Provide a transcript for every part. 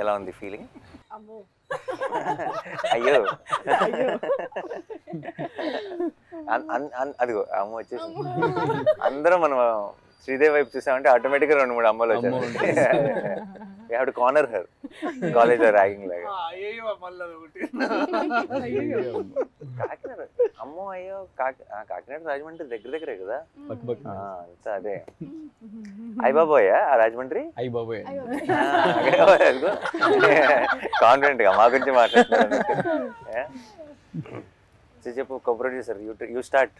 ఎలా ఉంది ఫీలింగ్? అమ్మో అయ్యో అయ్యో అదిగో అమ్మ వచ్చేసి అందరం మనం శ్రీదేవి వైపు చూసామంటే ఆటోమేటిక్గా 2-3 అమ్మలు వచ్చారు. కార్నర్ హర్ కాలేజ్ లో ర్యాగింగ్ లాగా. కాకినాడ అమ్మో అయ్యో కాకినాడ రాజమండ్రి దగ్గర దగ్గరే కదా అంతా అదే. అయ్యబాబోయా ఆ రాజమండ్రి? అయ్యబాబోయ్ కాన్ఫిడెంట్ గా మా గురించి మాట్లాడుతున్నారు. చెప్పు co-producer, you start.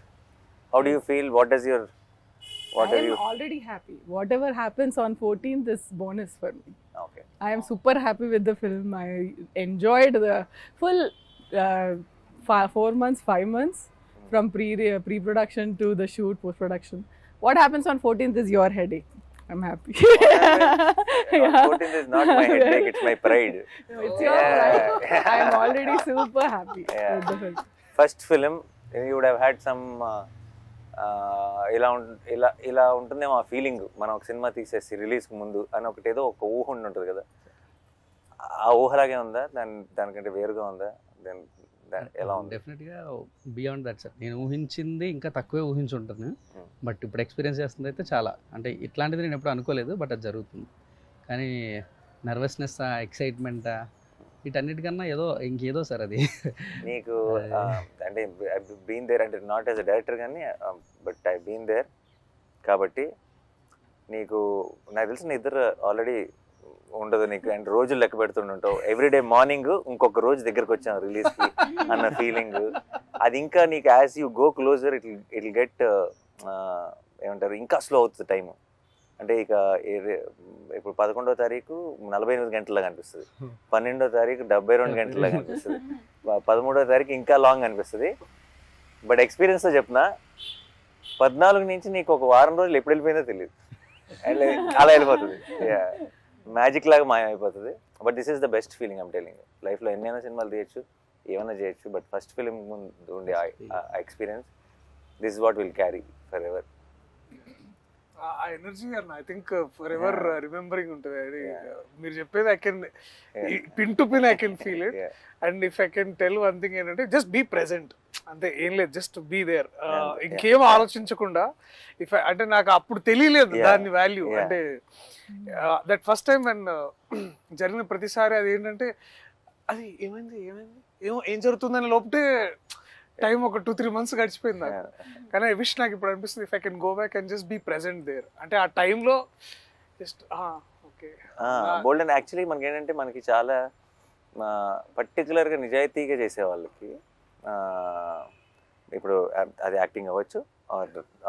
How do you feel? What does your I am already happy. Whatever happens on 14th is bonus for me. Okay. I am super happy with the film. I enjoyed the full 4 months, 5 months from pre-production to the shoot, post-production. What happens on 14th is your headache. I'm happy. On 14th is not my headache, it's my pride. It's your pride. I am already super happy with the film. First film, you would have had some ఇలా ఉంటుందేమో ఆ feeling. మనం ఒక cinema తీసేసి రిలీజ్కి ముందు అని ఒకటి ఏదో ఒక ఊహ ఉంటుంది కదా, ఆ ఊహలాగే ఉందా? దానికంటే వేరుగా ఉందా? ఎలా ఉంది? డెఫినెట్గా బియాండ్ దట్ సార్. నేను ఊహించింది ఇంకా తక్కువే ఊహించుంటాను, బట్ ఇప్పుడు ఎక్స్పీరియన్స్ చేస్తుంది అయితే చాలా, అంటే ఇట్లాంటిది నేను ఎప్పుడు అనుకోలేదు, బట్ అది జరుగుతుంది. కానీ నర్వస్నెస్, ఎక్సైట్మెంట్ వీటన్నిటికన్నా ఇంకేదో సార్ అది. నీకు అంటే బీన్ దేర్, అంటే నాట్ యాజ్ అ డైరెక్టర్ కానీ బట్ ఐ బీన్ దేర్ కాబట్టి నీకు నాకు తెలిసిన ఇద్దరు ఆల్రెడీ ఉండదు నీకు, అంటే రోజులు లెక్క పెడుతుంటావు. ఎవ్రీడే మార్నింగ్ ఇంకొక రోజు దగ్గరకు వచ్చాం రిలీజ్కి అన్న ఫీలింగ్ అది ఇంకా నీకు as you go closer it get ఏమంటారు, ఇంకా స్లో అవుతుంది టైము. అంటే ఇక ఇప్పుడు 11వ తారీఖు 48 గంటలుగా అనిపిస్తుంది, 12వ తారీఖు 72 గంటలుగా అనిపిస్తుంది, 13వ తారీఖు ఇంకా లాంగ్ అనిపిస్తుంది. బట్ ఎక్స్పీరియన్స్తో చెప్తున్నా, 14 నుంచి నీకు ఒక వారం రోజులు ఎప్పుడు వెళ్ళిపోయిందో తెలియదు, అలా వెళ్ళిపోతుంది, మ్యాజిక్ లాగా మాయమైపోతుంది. But this is the best feeling I'm telling. లైఫ్లో ఎన్నైనా సినిమాలు తీయచ్చు, ఏమైనా చేయొచ్చు, బట్ ఫస్ట్ ఫిలిం ముందు ఉండే experience, this is what will carry forever. ఆ energy I think forever remembering ఉంటుంది. అది మీరు చెప్పేది I can pin to pin I can feel it. And if I can tell one thing ఏంటంటే just be present, అంతే, ఏం లేదు, just be there. ఇంకేం ఆలోచించకుండా అంటే నాకు అప్పుడు తెలియలేదు దాని వాల్యూ. అంటే దట్ ఫస్ట్ టైం అండ్ జరిగిన ప్రతిసారి అది ఏంటంటే అది ఏమైంది ఏం జరుగుతుందని లోపటే టైం ఒక 2-3 months గడిచిపోయింది నాకు. కానీ ఐ విష్ నాకు ఇప్పుడు అనిపిస్తుంది if I can go back and just be present there. అంటే ఆ టైంలో just okay bold. And actually మనకి ఏంటంటే మనకి చాలా పర్టికులర్గా నిజాయితీగా చేసే వాళ్ళకి ఇప్పుడు అది యాక్టింగ్ అవ్వచ్చు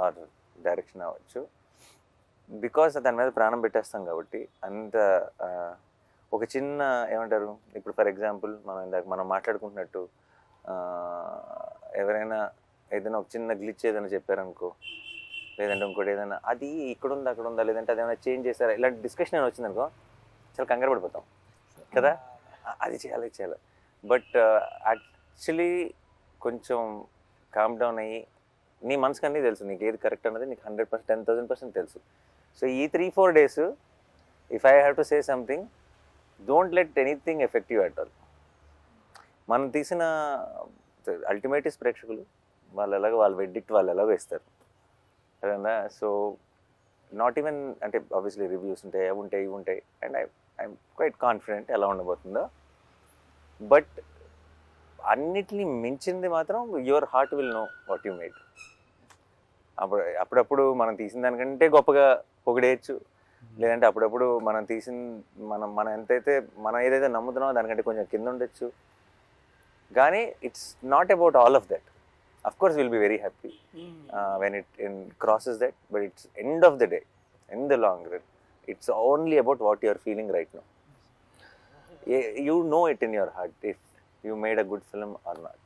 ఆర్ డైరెక్షన్ అవ్వచ్చు, బికాస్ దాని మీద ప్రాణం పెట్టేస్తాం కాబట్టి అంత ఒక చిన్న ఏమంటారు, ఇప్పుడు ఫర్ ఎగ్జాంపుల్ మనం మాట్లాడుకుంటున్నట్టు ఎవరైనా ఏదైనా ఒక చిన్న గ్లిచ్ ఏదైనా చెప్పారనుకో, లేదంటే ఇంకోటి ఏదైనా అది ఇక్కడ ఉందా అక్కడ ఉందా, లేదంటే అదేమైనా చేంజ్ చేస్తారా, ఇలాంటి డిస్కషన్ ఏమైనా వచ్చిందనుకో చాలా కంగారు పడిపోతాం కదా, అది చేయాలి ఇది చేయాలి. బట్ యాక్చువల్లీ కొంచెం కామ్ డౌన్ అయ్యి నీ మనసుకు అన్నీ తెలుసు, నీకు ఏది కరెక్ట్ అన్నది నీకు 100%, 10,000% తెలుసు. సో ఈ 3-4 days if I have to say something, don't let anything affect you at all. మనం తీసిన అల్టిమేట్ ప్రేక్షకులు, వాళ్ళు ఎలాగో వాళ్ళ వెడ్డిక్ట్ వాళ్ళు ఎలాగో ఇస్తారు అదేనా. సో నాట్ ఈవెన్ అంటే ఆబ్వియస్లీ రివ్యూస్ ఉంటాయి, అవి ఉంటాయి ఇవి ఉంటాయి, అండ్ ఐఎమ్ క్వైట్ కాన్ఫిడెంట్ ఎలా ఉండబోతుందో. బట్ అన్నిటినీ మించింది మాత్రం your heart will know what you made. అప్పుడప్పుడు మనం తీసిన దానికంటే గొప్పగా పొగిడేయచ్చు, లేదంటే అప్పుడప్పుడు మనం తీసిన మనం ఎంతైతే మనం ఏదైతే నమ్ముతున్నామో దానికంటే కొంచెం కింద ఉండొచ్చు. కానీ it's not about all of that. Of course will be very happy when it crosses that, but it's end of the day, in the long run, it's only about what you are feeling right now. You know it in your heart if you made a good film or not.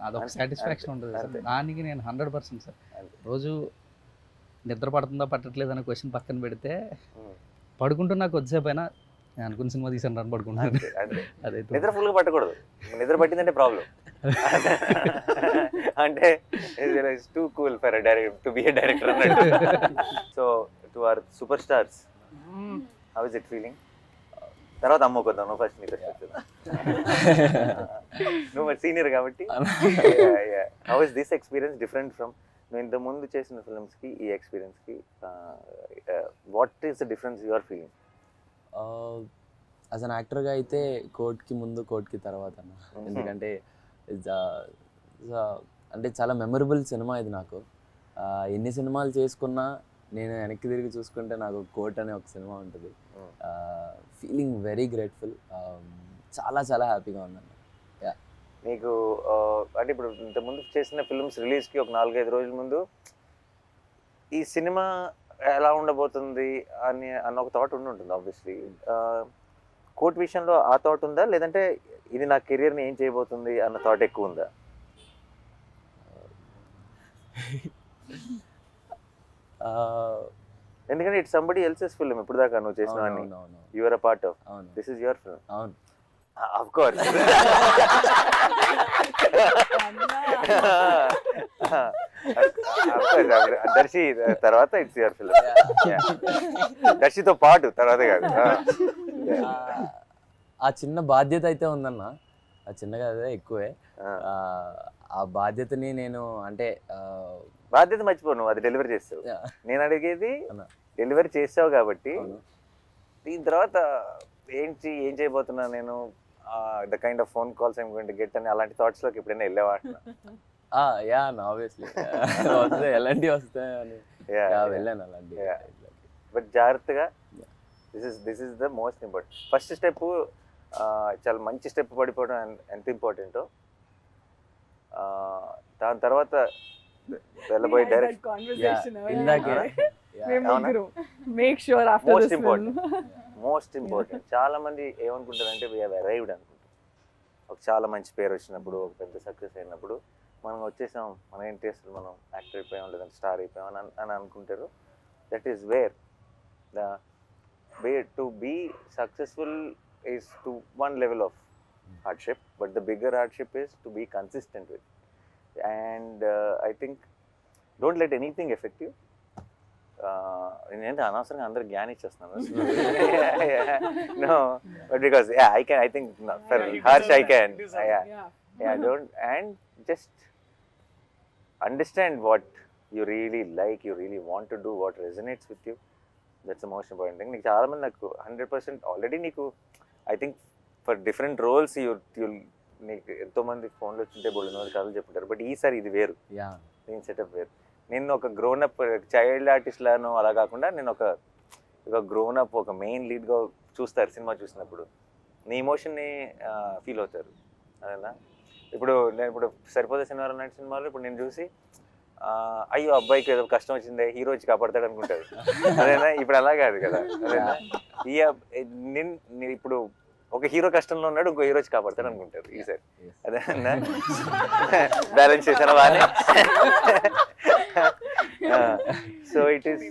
అదొక satisfaction ఉంటుంది sir. దానికి నేను 100% sir. రోజు నిద్ర పడుతుందా పట్టట్లేదు అనే question పక్కన పెడితే పడుకుంటున్నా కొద్దిసేపు అయినా నేను అనుకున్న సినిమా తీసాను రన్ పడుకుంటున్నాను. అదే నిద్ర ఫుల్గా పట్టకూడదు, నిద్ర పట్టిందంటే ప్రాబ్లం. అంటే it's too cool for a director to be a director అన్నట్టు. So to our super stars, how is it feeling? తర్వాత అమ్ముకుందాం, నువ్వు ఫస్ట్ నీ ఫస్ట్ నువ్వు సీనియర్ కాబట్టి. How is this experience different from నువ్వు ఇంత ముందు చేసిన ఫిల్మ్స్కి ఈ ఎక్స్పీరియన్స్కి? What is the difference you are feeling? As an యాక్టర్గా అయితే కోర్ట్కి ముందు కోర్ట్కి తర్వాత అన్న. ఎందుకంటే అంటే చాలా మెమరబుల్ సినిమా ఇది నాకు. ఎన్ని సినిమాలు చేసుకున్నా నేను వెనక్కి తిరిగి చూసుకుంటే నాకు కోర్ట్ అనే ఒక సినిమా ఉంటుంది. ఫీలింగ్ వెరీ గ్రేట్ఫుల్, చాలా చాలా హ్యాపీగా ఉందన్న. నీకు అంటే ఇప్పుడు ఇంతకుముందు చేసిన ఫిల్మ్స్ రిలీజ్కి ఒక 4-5 రోజుల ముందు ఈ సినిమా ఎలా ఉండబోతుంది అన్న ఒక థాట్ ఉంటుంది ఆబ్వియస్లీ. కోర్ట్ విషయంలో ఆ థాట్ ఉందా, లేదంటే ఇది నా కెరియర్ని ఏం చేయబోతుంది అన్న థాట్ ఎక్కువ ఉందా? ఎందుకంటే ఇట్స్ సంబడి ఎల్సెస్ ఫిల్మ్. ఇప్పుడు దాకా నువ్వు చేసినవన్నీ you are a part of. This is your film. అవును, ఆఫ్ కోర్స్. దర్శి తర్వాత ఇట్స్ యువర్ ఫిల్మ్. దర్శితో పాటు తర్వాత కాదు. ఆ చిన్న బాధ్యత అయితే ఉందన్న. ఆ చిన్నగా అదే ఎక్కువే. ఆ బాధ్యతని నేను అంటే బాధ్యత మర్చిపోను, అది డెలివరీ చేస్తావు. నేను అడిగేది డెలివరీ చేసావు కాబట్టి దీని తర్వాత ఏం చేయబోతున్నా నేను, the kind of phone calls I'm going to get అని అలాంటి థాట్స్ లోకి ఎప్పుడైనా వెళ్ళేవా? యా ఆబ్వియస్లీ వస్తాయి, ఎలాంటివి వస్తాయని వెళ్ళాను అలాంటి. బట్ జాగ్రత్తగా, this is the most important. First step చాలా మంచి స్టెప్ పడిపోవడం ఎంత ఇంపార్టెంటో, దాని తర్వాత వెళ్ళబోయే డైరెక్షన్ మోస్ట్ ఇంపార్టెంట్. చాలా మంది ఏమనుకుంటారంటే వీ హ్యావ్ అరైవ్డ్ అనుకుంటారు. ఒక చాలా మంచి పేరు వచ్చినప్పుడు, ఒక పెద్ద సక్సెస్ అయినప్పుడు మనం వచ్చేసాం, మనం ఏంటి అసలు మనం యాక్టర్ అయిపోయాం లేదంటే స్టార్ అయిపోయాం అని అనుకుంటారు. That is where to be successful is to one level of hardship, but the bigger hardship is to be consistent with. And I think don't let anything affect you. నేనంటే అనవసరంగా అందరికి జ్ఞానం ఇచ్చేస్తున్నాను. No, but because I think for Harsh I can. Don't, and just understand what you really like, you really want to do, what resonates with you. That's the most important thing. నీకు చాలా మంది నాకు 100% already నీకు I think for different roles నీకు ఎంతోమంది ఫోన్లో వచ్చింటే బోల్డ్ కథలు చెప్పుంటారు. బట్ ఈసారి ఇది వేరు, నేను సెటప్ వేరు. నేను ఒక గ్రోనప్ చైల్డ్ ఆర్టిస్ట్ లాను అలా కాకుండా నేను ఒక గ్రోనప్, ఒక మెయిన్ లీడ్గా చూస్తారు సినిమా చూసినప్పుడు. నీ ఎమోషన్ని ఫీల్ అవుతారు. అదేనా ఇప్పుడు నేను సరిపోతే సినిమాలో ఉన్న సినిమాలో ఇప్పుడు నేను చూసి అయ్యో అబ్బాయికి ఏదో కష్టం వచ్చిందే, హీరో వచ్చి కాపాడతాడు అనుకుంటారు. అదేనా ఇప్పుడు అలా కాదు కదా. అదేనా ఇప్పుడు ఒక హీరో కష్టంలో ఉన్నాడు, ఇంకో హీరో వచ్చి కాపాడతాడు అనుకుంటారు ఈసారి. అదేనా బ్యాలెన్స్ చేశాను బాగానే. So it is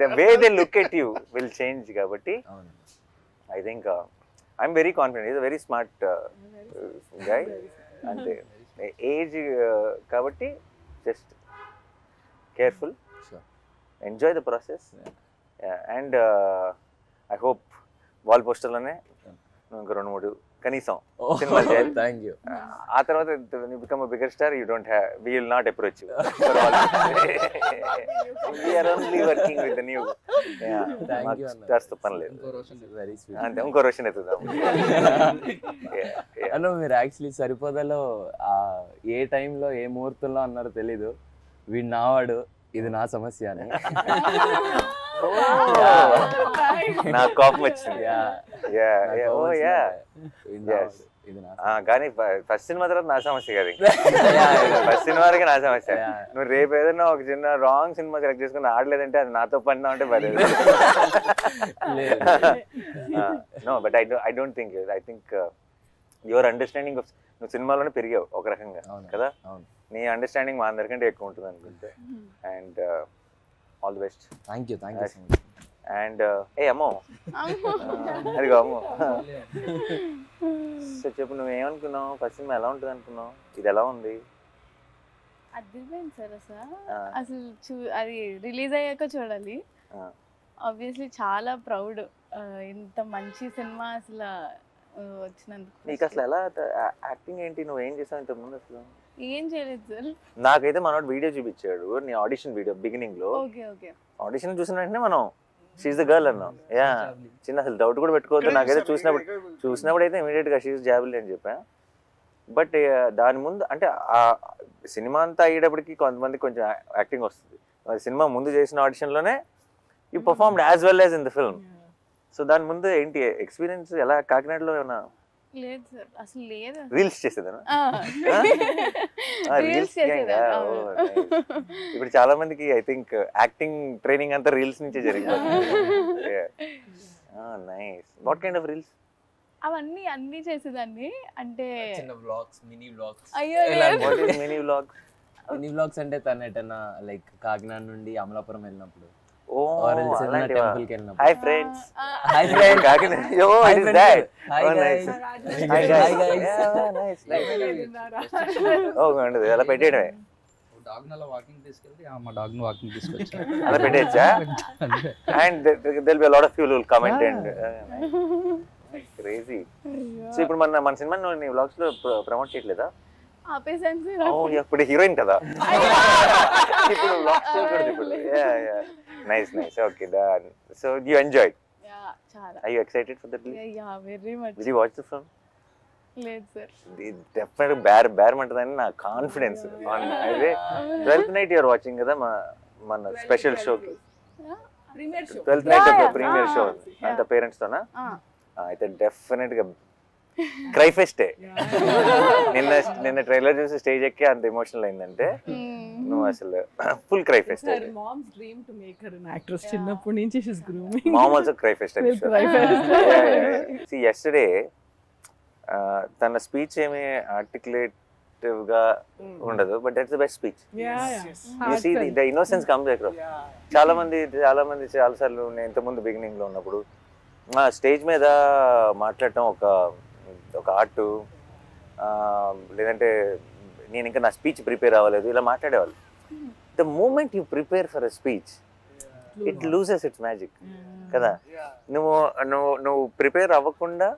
the way they look at you will change. కాబట్టి I think I'm very confident. Is a very smart guy. అంటే ఏజ్ కాబట్టి just careful, enjoy the process. And I hope wall పోస్టర్లోనే ఇంకా 2-3 కనీసం సినిమాలు చేయాలి. Thank you. ఆ తర్వాత become bigger star, you don't have, we will not approach you. We are only working with the new stars. పని లేదు, వెరీ స్వీట్. అంతే. ఇంకో రోషన్ ఎత్తుదాం. అలా మీరు యాక్చువల్లీ సరిపోదలో ఏ టైంలో ఏ ముహూర్తంలో అన్నారో తెలీదు, వీడు నావాడు, ఇది నా సమస్య అని. నాకు కోపం వచ్చింది. కానీ ఫస్ట్ సినిమా తర్వాత నా సమస్య కాదు, ఫస్ట్ సినిమా వరకే నా సమస్య. నువ్వు రేపు ఏదైనా ఒక చిన్న రాంగ్ సినిమా సెలెక్ట్ చేసుకుని ఆడలేదంటే అది నాతో పడినా అంటే పర్లేదు. No, but I don't think. I think your understanding of, నువ్వు సినిమాలోనే పెరిగావు ఒక రకంగా కదా, నీ అండర్స్టాండింగ్ మా అందరికంటే ఎక్కువ ఉంటుంది అనుకుంటే. And all the best. Thank you so much. And అమ్మో అదిగో అమ్మో. సో చెప్పు, నువ్వేమనుకున్నావు? ఫస్ట్ సినిమా ఎలా ఉంటుంది అనుకున్నావు? ఇది ఎలా ఉంది? అదిరిపోయింది సార్. అసలు అది రిలీజ్ అయ్యాక చూడాలి. ఆబ్వియస్లీ చాలా ప్రౌడ్ ఇంత మంచి సినిమా అసలు వచ్చినందుకు నీకు అసలు ఎలా యాక్టింగ్ ఏంటి, నువ్వు ఏం చేసావు ఇంతకుముందు అసలు? ఏం చేయలేదు సార్. నాకైతే మనోడు వీడియో చూపించాడు, నీ ఆడిషన్ వీడియో బిగినింగ్ లో. ఓకే ఓకే ఆడిషన్ చూసిన వెంటనే మనం షీఈ్ ద గర్ల్ అన్నాం. యా, చిన్న అసలు డౌట్ కూడా పెట్టుకోవద్దు. నాకైతే చూసినప్పుడు అయితే ఇమీడియట్ గా షీఈ్ జాబిల్ అని చెప్పా. బట్ దాని ముందు అంటే ఆ సినిమా అంతా అయ్యేటప్పటికి కొంతమంది కొంచెం యాక్టింగ్ వస్తుంది. సినిమా ముందు చేసిన ఆడిషన్ లోనే you performed as well as in the film. So దాని ముందు ఏంటి ఎక్స్పీరియన్స్ ఎలా? కాకినాడలో ఏమన్నా లేదు సార్, అసలు లేదు. రీల్స్ చేసేదా? రీల్స్ చేసేదా? ఇప్పుడు చాలా మందికి ఐ థింక్ యాక్టింగ్ ట్రైనింగ్ అంతా రీల్స్ నుంచే జరిగింది. Nice. What kind of reels? అవన్నీ అన్ని చేసేదాన్ని. అంటే చిన్న వ్లాగ్స్, మినీ వ్లాగ్స్. అయ్యో what is mini vlogs? Mini vlogs అంటే తను ఎటన్నా లైక్ కాకినాడ నుండి అమలాపురం వెళ్ళినప్పుడు, ఓ అలాంటివా? టెంపుల్ కి వెళ్ళినప్పుడు. Hi friends. Hi friend. Kakinada. Oh it is that. Hi Oh, guys. nice. Hi guys. Nice. ఓ ఉండదు అలా పెట్టేయడమే. డాగ్ అలా వాకింగ్ తీసుకెళ్తే మా డాగ్ ని వాకింగ్ తీసుకొచ్చా. అలా పెట్టేయచ్చా? And there'll be a lot of people who will comment and crazy. So ఇప్పుడు మన సినిమా నీ వ్లాగ్స్ లో ప్రమోట్ చేయట్లేదా? ఆపేసాను సార్. ఓ ఇప్పుడు హీరోయిన్ కదా, ఇప్పుడు వ్లాగ్స్ చేయకూడదు ఇప్పుడు. Nice nice. Okay done. So you enjoyed? చాలా. Are you excited for the release? Yeah, very much. Did you watch the film? లేదు సార్. డెఫినెట్ బేరమంటదని నా కాన్ఫిడెన్స్. అయితే 12th night you're watching కదా మన స్పెషల్ షోకి. Premiere show. 12th night Yeah, ఒక premiere show yeah. అంత parents తోనా? Ah. అయితే definite గా క్రై ఫెస్టే. నిన్న ట్రైలర్ చూసి స్టేజ్ ఎక్కి అంత ఎమోషనల్ అయిందంటే నువ్వు అసలు full cry pest. Her mom's dream to make her an actress. చిన్నప్పటి నుంచి she's grooming. Mom also cry fest. Will cry fest. See yesterday తన స్పీచ్ ఏమి ఆర్టికులేటివ్ గా ఉండదు, but that's the best speech. Yeah, yeah. You see the innocence comes across. చాలా మంది చాలా సార్లు నేను ఇంతకుముందు బిగినింగ్ లో ఉన్నప్పుడు స్టేజ్ మీద మాట్లాడటం ఒక ఆర్ట్, లేదంటే నేను ఇంకా నా స్పీచ్ ప్రిపేర్ అవ్వలేదు ఇలా మాట్లాడేవాళ్ళు. The moment you prepare for a speech it loses its magic కదా. నువ్వు ప్రిపేర్ అవ్వకుండా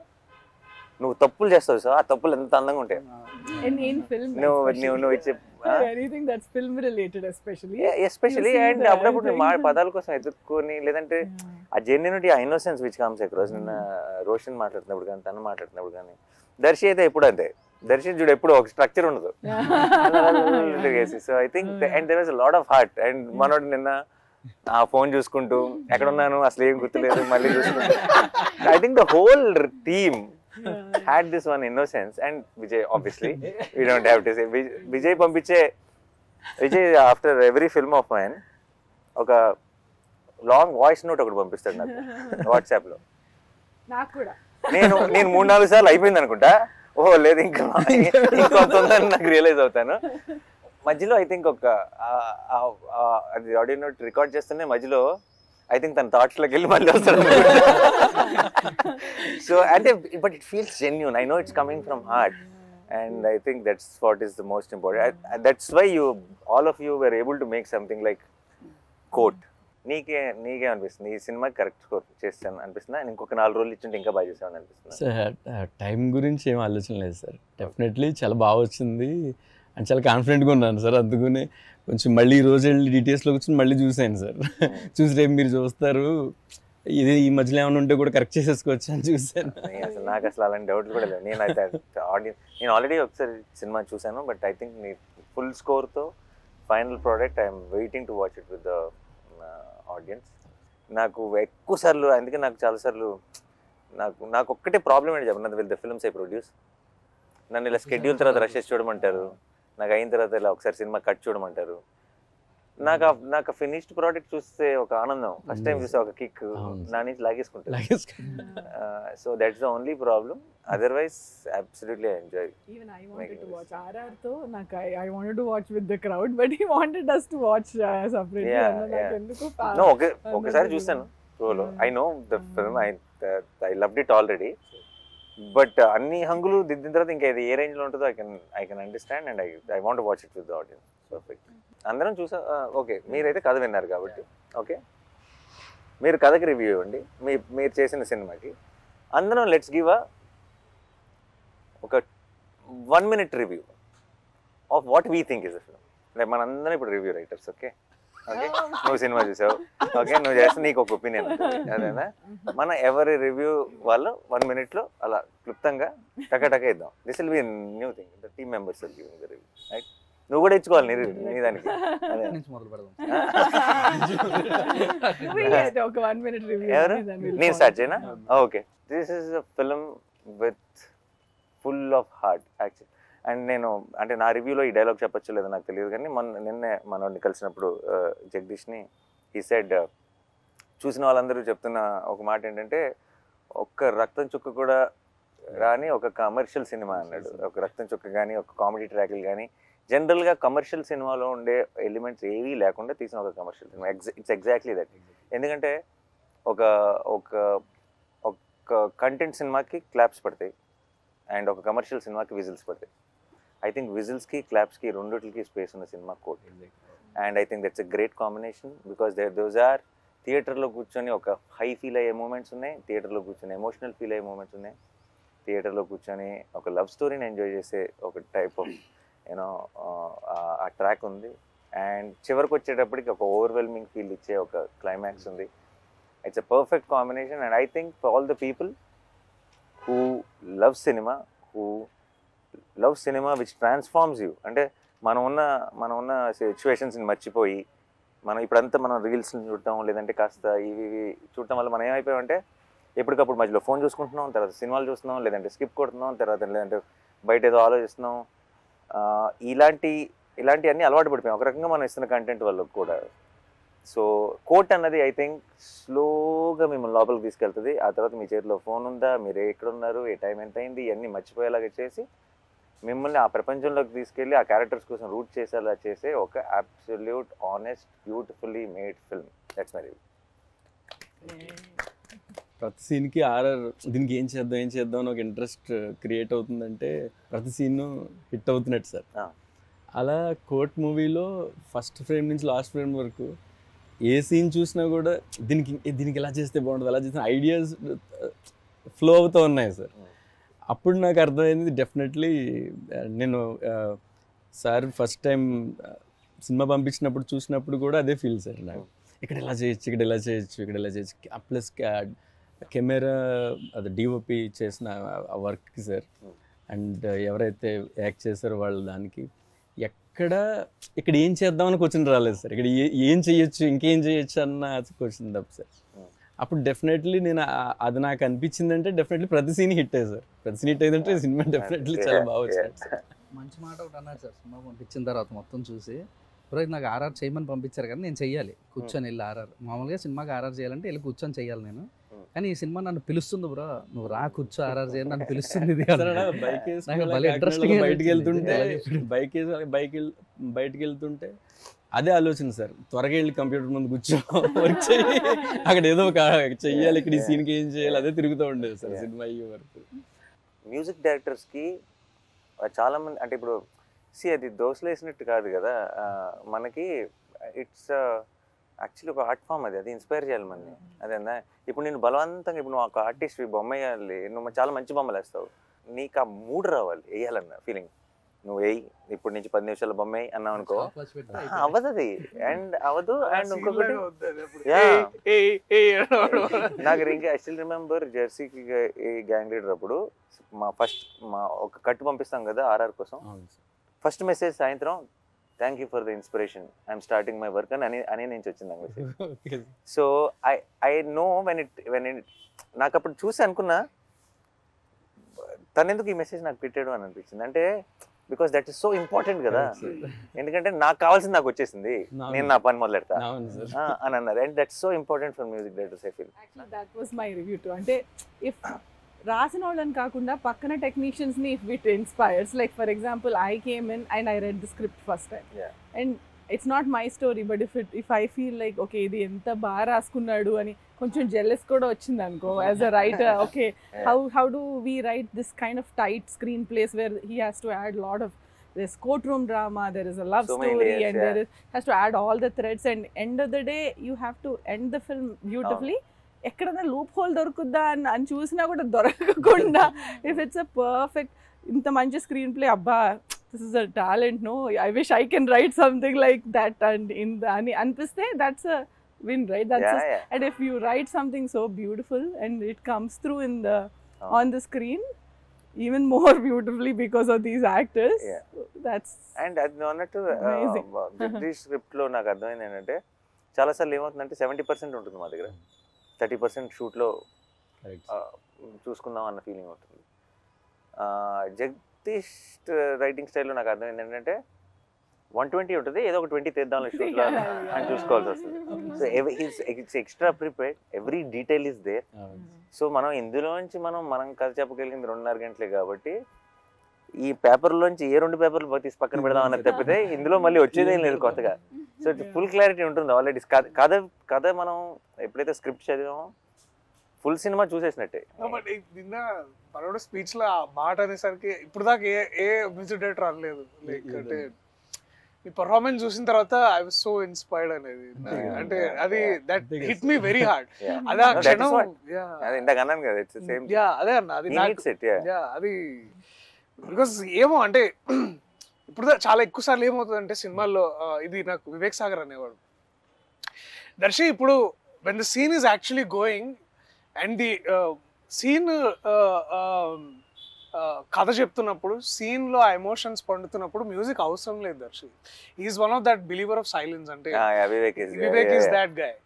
నువ్వు తప్పులు చేస్తావు సార్, ఆ తప్పులు ఎంత అందంగా ఉంటాయి. In film. నువ్వు ఇచ్చే Anything that's film related especially. Especially and అప్పుడప్పుడు పదాల కోసం ఎదుర్కొని, లేదంటే ఆ జెన్యూనిటీ, ఆ ఇన్నోసెన్స్ విచ్ కమ్స్ అక్రాస్. నిన్న రోషన్ మాట్లాడుతున్నప్పుడు కానీ తను మాట్లాడుతున్నప్పుడు కానీ, దర్శి అయితే ఎప్పుడు అంతే. దర్శి చూడు ఎప్పుడు ఒక స్ట్రక్చర్ ఉండదు. So I think and there was a lot of heart. And మనోడు నిన్న ఆ ఫోన్ చూసుకుంటూ ఎక్కడున్నాను అసలు ఏం గుర్తులేదు మళ్ళీ చూసుకుంటూ, I think the whole team had this one innocence. And Vijay, obviously we don't have to say Vijay పంపించే Vijay after every film of mine ఒక లాంగ్ వాయిస్ నోట్ ఒకటి పంపిస్తాడు నాకు వాట్సాప్ లో. నాకు కూడా నేను 3-4 సార్లు అయిపోయింది అనుకుంటా. ఓహో లేదు ఇంకా ఇంకొంత ఉందని నాకు రియలైజ్ అవుతాను. మధ్యలో ఐ థింక్ అది ఆడియో నోట్ రికార్డ్ చేస్తూనే మధ్యలో ఐ థింక్ తన థాట్స్ లోకి వెళ్ళి మళ్ళీ వస్తాడు. సో అంటే but it feels genuine. I know it's coming from heart and I think that's what is the most important. That's why all of you were able to make something like Court. నీకే అనిపిస్తుంది ఈ cinema correct score చేస్తాను అనిపిస్తుందా? ఇంకొక 4 రోజులు ఇచ్చింటే ఇంకా బాగా చేసామని అనిపిస్తుంది? సార్ టైం గురించి ఏం ఆలోచన లేదు సార్. డెఫినెట్లీ చాలా బాగా వచ్చింది అండ్ చాలా కాన్ఫిడెంట్గా ఉన్నాను సార్. అందుకనే కొంచెం మళ్ళీ ఈ రోజు వెళ్ళి డీటెయిల్స్లో కూర్చొని మళ్ళీ చూసాను సార్. చూసి రేపు మీరు చూస్తారు ఇది ఈ మధ్యలో ఏమైనా ఉంటే కూడా కరెక్ట్ చేసేసుకోవచ్చు అని చూసాను. అసలు నాకు అసలు అలాంటి డౌట్లు కూడా లేవు. నేను ఆల్రెడీ ఒకసారి సినిమా చూసాను, బట్ ఐ థింక్ నీ ఫుల్ స్కోర్తో final product I'm waiting to watch it with the audience. నాకు ఎక్కువ సార్లు అందుకే నాకు చాలాసార్లు నాకు ఒక్కటే ప్రాబ్లం ఏంటి చెప్పండి, with the films I produce. నన్ను ఇలా స్కెడ్యూల్ తర్వాత రష్ చేసి చూడమంటారు, నాకు అయిన తర్వాత ఇలా ఒకసారి సినిమా కట్ చూడమంటారు. నాకు ఫినిష్డ్ ప్రోడక్ట్ చూస్తే ఒక ఆనందం, ఫస్ట్ టైం చూస్తే ఒక కిక్ నా నుంచి లాగేసుకుంటాను. So that's the only problem. Otherwise absolutely enjoy. Even I wanted to watch RR తో నాకు I wanted to watch with the crowd, but he wanted us to watch separately. నాకు ఎందుకు no ఒకసారి చూసాను షోలో. I know the film, I loved it already. But అన్ని హంగులు దిద్దిన తర్వాత ఇంకా ఇది ఏ రేంజ్లో ఉంటుందో I can understand and I want watch it with the audience. Perfect. అందరం చూసా. ఓకే మీరైతే కథ విన్నారు కాబట్టి ఓకే మీరు కథకి రివ్యూ ఇవ్వండి, మీరు చేసిన సినిమాకి. అందరం లెట్స్ గివ్ ఒక 1 minute review of what we think is the film. అంటే మనందరం ఇప్పుడు రివ్యూ రైటర్స్. ఓకే ఓకే, నువ్వు సినిమా చూసావు, ఓకే, నువ్వు చేస్తే నీకు ఒక ఒపీనియన్ అదేనా. మన ఎవరి రివ్యూ వాళ్ళు 1 minute అలా క్లుప్తంగా టక ఇద్దాం. This will be new thing, the team members will giving the review, right? నువ్వు కూడా ఇచ్చుకోవాలి నీ దానికి. అదే నుంచి మొదలు పెడదాం. ఒక 1 minute review. ఎవరు? నేను స్టార్ట్ చేయనా? Okay, this is a film with full of heart actual. And నేను అంటే నా రివ్యూలో ఈ డైలాగ్ చెప్పొచ్చు లేదో నాకు తెలియదు, కానీ నిన్నే మనోడిని కలిసినప్పుడు జగదీష్ని ఈ సైడ్ చూసిన వాళ్ళందరూ చెప్తున్న ఒక మాట ఏంటంటే, ఒక్క రక్తం చుక్క కూడా రాని ఒక కమర్షియల్ సినిమా అన్నాడు. ఒక రక్తం చుక్క కానీ ఒక కామెడీ ట్రాక్లు కానీ జనరల్గా కమర్షియల్ సినిమాలో ఉండే ఎలిమెంట్స్ ఏవీ లేకుండా తీసిన ఒక commercial cinema. It's exactly that. ఎందుకంటే ఒక ఒక ఒక కంటెంట్ సినిమాకి క్లాప్స్ పడతాయి అండ్ ఒక కమర్షియల్ సినిమాకి విజిల్స్ పడతాయి. ఐ థింక్ విజిల్స్కి క్లాప్స్కి రెండిటికి స్పేస్ ఉన్న సినిమా Court. And I think that's a great combination because those are థియేటర్లో కూర్చొని ఒక హై ఫీల్ అయ్యే మూమెంట్స్ ఉన్నాయి, థియేటర్లో కూర్చొని ఎమోషనల్ ఫీల్ అయ్యే మూమెంట్స్ ఉన్నాయి, థియేటర్లో కూర్చొని ఒక లవ్ స్టోరీని ఎంజాయ్ చేసే ఒక టైప్ ఆఫ్ యూనో ఆ ట్రాక్ ఉంది. అండ్ చివరికి వచ్చేటప్పటికి ఒక ఓవర్వెల్మింగ్ ఫీల్ ఇచ్చే ఒక క్లైమాక్స్ ఉంది. It's a perfect combination. And I think for all the people who love cinema which transforms you. అంటే మనం ఉన్న సిచ్యువేషన్స్ని మర్చిపోయి మనం ఇప్పుడంతా మనం రీల్స్ని చూడటం లేదంటే కాస్త ఇవి చూడటం వల్ల మనం ఏమైపోయామంటే ఎప్పటికప్పుడు మధ్యలో ఫోన్ చూసుకుంటున్నాం, తర్వాత సినిమాలు చూస్తున్నాం, లేదంటే స్కిప్ కొడుతున్నాం, లేదంటే బయట ఏదో ఆలోచిస్తున్నాం. ఇలాంటి అన్నీ అలవాటు పడిపోయాం ఒక రకంగా మనం ఇస్తున్న కంటెంట్ వల్ల కూడా. సో కోట్ అన్నది ఐ థింక్ స్లోగా మిమ్మల్ని లోపలికి తీసుకెళ్తుంది. ఆ తర్వాత మీ చేతిలో ఫోన్ ఉందా, మీరు ఎక్కడున్నారు, ఏ టైం ఎంత అయింది, ఇవన్నీ మర్చిపోయేలాగా చేసి మిమ్మల్ని ఆ ప్రపంచంలోకి తీసుకెళ్ళి ఆ క్యారెక్టర్స్ కోసం రూట్ చేసేలా చేసే ఒక absolute honest beautifully made film. That's my review. ప్రతి సీన్కి దీనికి ఏం చేద్దాం అని ఒక ఇంట్రెస్ట్ క్రియేట్ అవుతుందంటే ప్రతి సీన్ హిట్ అవుతున్నట్టు సార్. అలా కోర్ట్ మూవీలో ఫస్ట్ ఫ్రేమ్ నుంచి లాస్ట్ ఫ్రేమ్ వరకు ఏ సీన్ చూసినా కూడా దీనికి ఎలా చేస్తే బాగుంటుంది, అలా చేసిన ఐడియాస్ ఫ్లో అవుతూ ఉన్నాయి సార్. అప్పుడు నాకు అర్థమైంది డెఫినెట్లీ నేను సార్ ఫస్ట్ టైం సినిమా పంపించినప్పుడు చూసినప్పుడు కూడా అదే ఫీల్ సార్ నాకు. ఇక్కడ ఎలా చేయొచ్చు ప్లస్ కెమెరా అది డిఓపి చేసిన వర్క్కి సార్ అండ్ ఎవరైతే యాక్ట్ చేశారో వాళ్ళు దానికి ఇక్కడ ఏం చేద్దామని క్వశ్చన్ రాలేదు సార్. ఇక్కడ ఏం చేయొచ్చు ఇంకేం చేయొచ్చు అన్న క్వశ్చన్ తప్ప సార్. అప్పుడు డెఫినెట్లీ నేను అది నాకు అనిపించిందంటే డెఫినెట్లీ ప్రతి సీన్ హిట్ అయ్యి సార్. ప్రతి సీన్ హిట్ అయిందంటే సినిమా డెఫినెట్లీ చాలా బాగా వచ్చింది సార్. మంచి మాట ఒకటి అన్నారు సార్. సినిమా పంపించిన తర్వాత మొత్తం చూసి బ్రో నాకు ఆర్ఆర్ చేయమని పంపించారు కానీ నేను చెయ్యాలి కూర్చొని వెళ్ళి ఆర్ఆర్. మామూలుగా సినిమాకి ఆర్ఆర్ చేయాలంటే వెళ్ళి కూర్చొని చెయ్యాలి నేను. కానీ ఈ సినిమా నన్ను పిలుస్తుంది బ్రో, నువ్వు రా కూర్చో ఆర్ఆర్ చేయాలి నన్ను పిలుస్తుంది. బయటకి వెళ్తుంటే అదే ఆలోచన సార్, త్వరగా వెళ్ళి కంప్యూటర్ ముందు కూర్చో వర్క్ చేయి, అక్కడ ఏదో ఒక చెయ్యాలి, ఇక్కడ ఈ సీన్కి ఏం చేయాలి అదే తిరుగుతూ ఉండేది సార్ సినిమా అయ్యే వరకు. మ్యూజిక్ డైరెక్టర్స్కి చాలామంది అంటే ఇప్పుడు అది దోశలు వేసినట్టు కాదు కదా, మనకి ఇట్స్ యాక్చువల్లీ ఒక ఆర్ట్ ఫామ్. అది ఇన్స్పైర్ చేయాలి మనని. అదేనా ఇప్పుడు నేను బలవంతంగా ఇప్పుడు నువ్వు ఒక ఆర్టిస్ట్ బొమ్మ వేయాలి, నువ్వు చాలా మంచి బొమ్మలు వేస్తావు, నీకు ఆ మూడ్ రావాలి వేయాలన్న ఫీలింగ్. నువ్వు వేయి ఇప్పుడు నుంచి 10 నిమిషాల బొమ్మ వేయి అన్నావు అనుకో అవ్వదు అది. అండ్ అవ్వదు. అండ్ ఇంకొకటి నాకు ఇంకా ఐ స్టిల్ రిమెంబర్ జెర్సీకి గ్యాంగ్ లీడర్ అప్పుడు మా ఒక కట్టు పంపిస్తాం కదా ఆర్ఆర్ కోసం. ఫస్ట్ మెసేజ్ సాయంత్రం thank you for the inspiration I'm starting my work అని నుంచి వచ్చింది message. So I know when it నాకు అప్పుడు చూసి అనుకున్నా తను ఎందుకు ఈ మెసేజ్ నాకు పెట్టాడు అని అనిపించింది. అంటే because that is so important కదా, ఎందుకంటే నాకు కావాల్సింది నాకు వచ్చేసింది, నేను నా పని మొదలెడతా అని అన్నారు. And that's so important for music directors I feel. That was my review too. అంటే ఇఫ్ రాసిన వాళ్ళని కాకుండా పక్కన టెక్నీషియన్స్ని if it inspires, like for example I came in and I read the script first time and it's not my story but if I feel like okay ఇది ఎంత బాగా రాసుకున్నాడు అని కొంచెం జెలస్ కూడా వచ్చింది అనుకో as a writer. Okay how do we write this kind of tight screen place where he has to add lot of there's courtroom drama, there is a love So many story, layers, and there is has to add all the threads, and end of the day you have to end the film beautifully. ఎక్కడైనా loop whole దొరుకుద్దా అని చూసినా కూడా దొరకకుండా if it's a perfect ఇంత మంచి screenplay అబ్బా this is a talent no I wish I can write something like that and అని అనిపిస్తే that's a win right that's and if you write something so beautiful and it comes through in the on the screen even more beautifully because of these actors. That's and అది నువ్వు అన్నట్టు amazing. Jagadish స్క్రిప్ట్లో నాకు అర్థమైంది ఏంటంటే చాలాసార్లు ఏమవుతుందంటే 70% ఉంటుంది మా దగ్గర, 30% షూట్లో చూసుకుందాం అన్న ఫీలింగ్ ఉంటుంది. జగదీష్ రైటింగ్ స్టైల్లో నాకు అర్థమైంది ఏంటంటే 120 ఉంటుంది, ఏదో ఒక 20 తీద్దాం షూట్లో అని చూసుకోవాల్సి వస్తుంది. So it's extra prepared, every detail is there. So మనం ఇందులోంచి మనం కథ చెప్పగలిగింది 2.5 గంటలే కాబట్టి ఈ పేపర్లోంచి ఏ 2 పేపర్లు తీసి పక్కన పెడదాం అన్నది తప్పితే ఇందులో మళ్ళీ వచ్చేదేం లేదు కొత్తగా. సో ఫుల్ క్లారిటీ ఉంటుంది ఆల్రెడీ. కథ మనం ఎప్పుడైతే స్క్రిప్ట్ చదివామో ఫుల్ సినిమా చూసేసినట్టే. నిన్న మనోడు స్పీచ్ లో మాట అనేసరికి ఇప్పుడు దాకా ఏ మ్యూజిక్ డైరెక్టర్ అనలేదు. లైక్ అంటే ఈ పర్ఫార్మెన్స్ చూసిన తర్వాత ఐ వాస్ సో ఇన్స్పైర్డ్ అనేది. అంటే అది that hit me very hard. అదే ఆ క్షణం ఇందాక అన్నాను కదా, ఇట్స్ సేమ్. అదే అన్న అది అది బికాస్ ఏమో అంటే ఇప్పుడు చాలా ఎక్కువ సార్లు ఏమవుతుంది అంటే సినిమాల్లో ఇది నాకు వివేక్ సాగర్ అనేవాడు, దర్శి ఇప్పుడు when the scene is actually going and the scene కథ చెప్తున్నప్పుడు సీన్ లో ఎమోషన్స్ పండుతున్నప్పుడు మ్యూజిక్ అవసరం లేదు Darshi. Is one of that believer of silence. అంటే Vivek is that guy.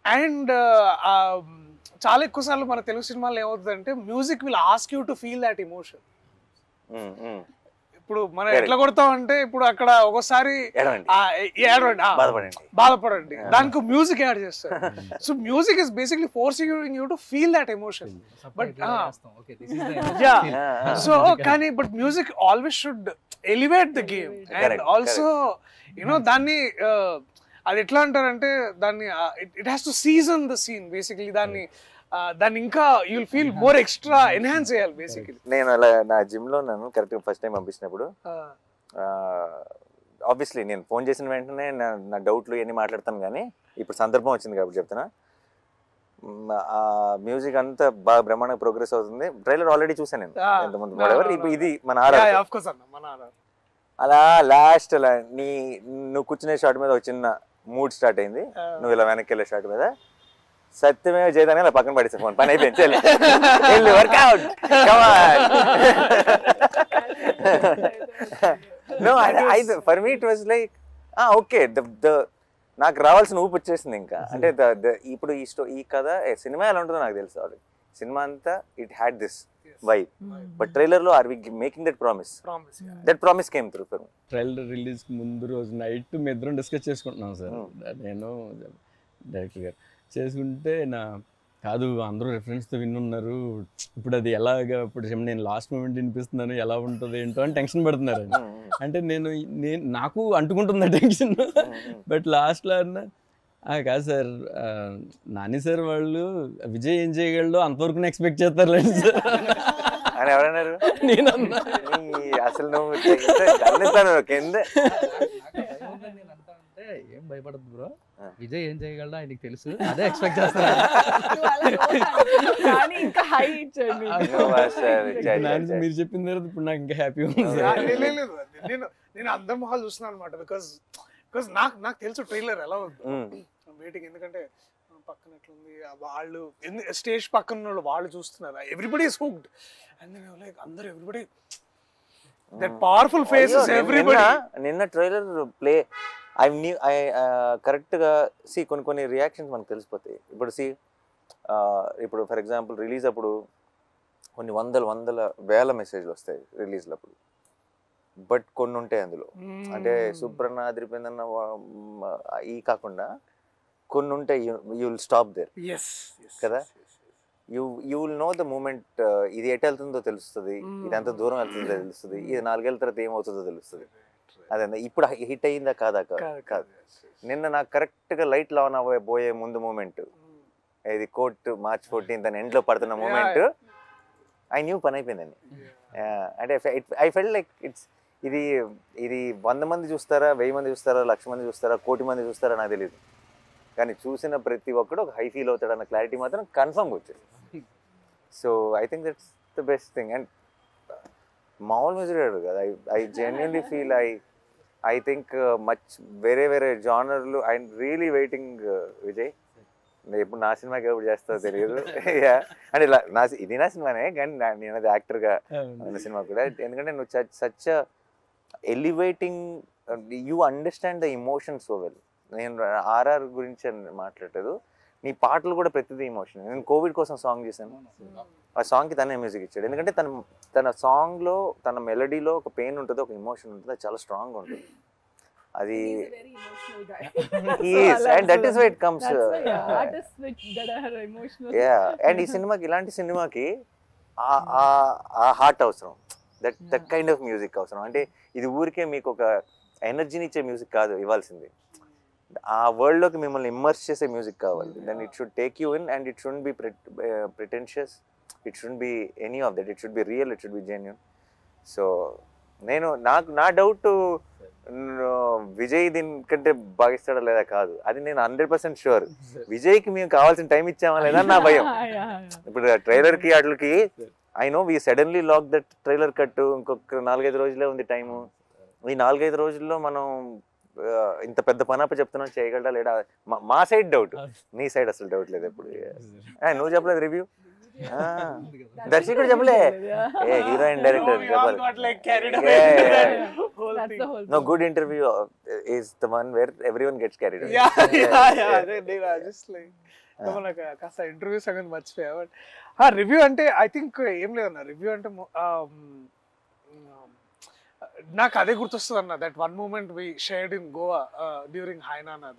And చాలా ఎక్కువ సార్లు మన తెలుగు సినిమాలో ఏమవుతుంది అంటే music will ask you to feel that emotion. ఇప్పుడు మనం ఎట్లా కొడతాం అంటే ఇప్పుడు అక్కడ ఒకసారి బాధపడండి, దానికి మ్యూజిక్ యాడ్ చేస్తారు. So music is basically forcing you to feel that emotion. But so కానీ but music always should elevate the game and also you know దాన్ని అది ఎట్లా అంటారంటే దాన్ని it has to season the scene basically. దాన్ని ఇంకా you'll feel more extra enhance చేయాలి basically. నేను అలా నా జిమ్ లో నన్ను కరెక్ట్గా ఫస్ట్ టైం పంపించినప్పుడు ఆబ్వియస్లీ నేను ఫోన్ చేసిన వెంటనే నా డౌట్లు ఇవన్నీ మాట్లాడతాను, కానీ ఇప్పుడు సందర్భం వచ్చింది కాబట్టి చెప్తున్నా. ఆ మ్యూజిక్ అంతా బాగా బ్రహ్మాండంగా ప్రోగ్రెస్ అవుతుంది. ట్రైలర్ ఆల్రెడీ చూసాను నేను ఎంతమంది వాడెవర్. ఇప్పుడు ఇది మన అలా లాస్ట్ అలా నువ్వు కూర్చునే షాట్ మీద ఒక చిన్న మూడ్ స్టార్ట్ అయింది, నువ్వు ఇలా వెనక్కి వెళ్ళే షాట్ మీద సత్యమేవ జయదాన్ని అలా పక్కన పడేసా, ఫోన్ పని అయిపోయింది, work out. No, for me it was like okay, నాకు రావాల్సిన ఊపు వచ్చేసింది ఇంకా. అంటే ఇప్పుడు ఈ కథ సినిమా ఎలా ఉంటుందో నాకు తెలుసు ఆల్రెడీ. సినిమా అంతా it had this vibe, but trailer లో are we making that promise? That promise came through for me. Trailer release ముందు రోజు నైట్ మేము ఇద్దరం డిస్కస్ చేసుకుంటున్నాం సార్, నేను డైరెక్టర్ గారు చేసుకుంటే కాదు అందరూ రెఫరెన్స్తో విన్నున్నారు, ఇప్పుడు అది ఎలాగా, ఇప్పుడు నేను లాస్ట్ మూమెంట్ వినిపిస్తున్నాను ఎలా ఉంటుంది ఏంటో అని టెన్షన్ పడుతున్నారు. అంటే నేను నాకు అంటుకుంటుంది టెన్షన్. బట్ లాస్ట్లో అన్న కాదు సార్, నాని సార్ వాళ్ళు విజయ్ ఏం చేయగలడో అంతవరకు ఎక్స్పెక్ట్ చేస్తారులేండి సార్ అని ఎవరన్నారు. నేను అన్నా అసలు నువ్వు కింద ఏం భయపడదు బ్రో, విజయ్ ఏం చేయగలడా ఆయనకి తెలుసు, అదే ఎక్స్పెక్ట్ చేస్తారా. మీరు చెప్పిన తర్వాత ఇప్పుడు నాకు ఇంకా హ్యాపీగా ఉంది సార్. నేను అందరి మొహాలు చూస్తున్నాను అనమాట, బికాస్ నాకు తెలుసు ట్రైలర్ ఎలా ఉంది వెయిటింగ్. ఎందుకంటే పక్కన ఎట్లుంది వాళ్ళు స్టేజ్ పక్కన వాళ్ళు చూస్తున్నారు, everybody is hooked and then like అందరూ everybody that powerful faces everybody. నిన్న ట్రైలర్ ప్లే ఐ కరెక్ట్గా కొన్ని రియాక్షన్స్ మనకు తెలిసిపోతాయి. ఇప్పుడు ఇప్పుడు ఫర్ ఎగ్జాంపుల్ రిలీజ్ అప్పుడు కొన్ని వందల వేల మెసేజ్లు వస్తాయి రిలీజ్లు అప్పుడు, బట్ కొన్ని ఉంటాయి అందులో. అంటే సుప్రన్న అదిరిపోయిందన్న ఈ కాకుండా కొన్ని ఉంటాయి, యూ విల్ స్టాప్ దేర్ కదా. You will know the moment, ఇది ఎటు వెళ్తుందో తెలుస్తుంది, ఇది ఎంత దూరం వెళ్తుందో తెలుస్తుంది, ఇది 4 ఏళ్ళ తర్వాత ఏమవుతుందో తెలుస్తుంది. అదే ఇప్పుడు హిట్ అయిందా కాదా కాదు. నిన్న నాకు కరెక్ట్గా లైట్ లాన్ పోయే ముందు మూమెంట్, ఇది కోర్టు March 14th అని ఎండ్లో పడుతున్న మూమెంట్, ఐ న్యూ పని అయిపోయిందండి. అంటే ఐ ఫెల్ట్ లైక్ ఇది ఇది 100 మంది చూస్తారా, 1000 మంది చూస్తారా, 1,00,000 మంది చూస్తారా, 1,00,00,000 మంది చూస్తారా నాకు తెలియదు. కానీ చూసిన ప్రతి ఒక్కడు ఒక హై ఫీల్ అవుతాడన్న క్లారిటీ మాత్రం కన్ఫర్మ్గా వచ్చేది. So I think that's the best thing. And మామూలు మ్యూజిక్ కదా, I genuinely feel I think much వేరే జానర్లు. ఐ రియలీ వెయిటింగ్ విజయ్, ఎప్పుడు నా సినిమాకి ఎప్పుడు చేస్తావో తెలియదు. అంటే ఇలా ఇది నా సినిమానే, కానీ నేను అది యాక్టర్గా ఉన్న సినిమా కూడా. ఎందుకంటే నువ్వు such elevating, you understand the emotion so well. నేను ఆర్ఆర్ గురించి మాట్లాడలేదు, నీ పాటలు కూడా ప్రతిదీ ఇమోషన్. నేను కోవిడ్ కోసం సాంగ్ చేశాను, ఆ సాంగ్కి తనే మ్యూజిక్ ఇచ్చాడు. ఎందుకంటే తన సాంగ్లో, తన మెలడీలో ఒక పెయిన్ ఉంటుంది, ఒక ఇమోషన్ ఉంటుంది, అది చాలా స్ట్రాంగ్గా ఉంటుంది. అది and that is why it comes. And ఈ సినిమాకి, ఇలాంటి సినిమాకి ఆ హార్ట్ అవసరం, దట్ కైండ్ ఆఫ్ మ్యూజిక్ అవసరం. అంటే ఇది ఊరికే మీకు ఒక ఎనర్జీని ఇచ్చే మ్యూజిక్ కాదు ఇవ్వాల్సింది, ఆ వరల్డ్లోకి మిమ్మల్ని ఇమ్మర్స్ చేసే మ్యూజిక్ కావాలి. Then it should take you in and it should be pretentious, it should be any of that, it should be real, it should be genuine. So నా డౌట్ విజయ్ దీనికంటే భావిస్తాడా లేదా కాదు, అది నేను 100% షూర్. విజయ్కి మేము కావాల్సిన టైం ఇచ్చామా లేదా నా భయం. ఇప్పుడు ట్రైలర్కి వాటికి I know we suddenly lock that trailer cut, ఇంకొక 4-5 రోజులే ఉంది టైము. ఈ 4-5 రోజుల్లో మనం ఇంత పెద్ద పనప్ప చెప్తున్నాం, చేయగలడా లేడా మా సైడ్ డౌట్, నీ సైడ్ అసలు డౌట్ లేదు. ఎప్పుడు నువ్వు చెప్పలేదు రివ్యూ, దర్శకుడు చెప్పలే, హీరోయిన్ డైరెక్టర్ చెప్పాలి. No, good interview is the one where everyone gets carried away. Yeah. Just like కాస్త ఇంటర్వ్యూ సంగతి మర్చిపోయా. బట్ రివ్యూ అంటే ఐ థింక్ ఏం లేదన్న, రివ్యూ అంటే నాకు అదే గుర్తొస్తుంది అన్న, that one moment we shared in Goa during హైనానా,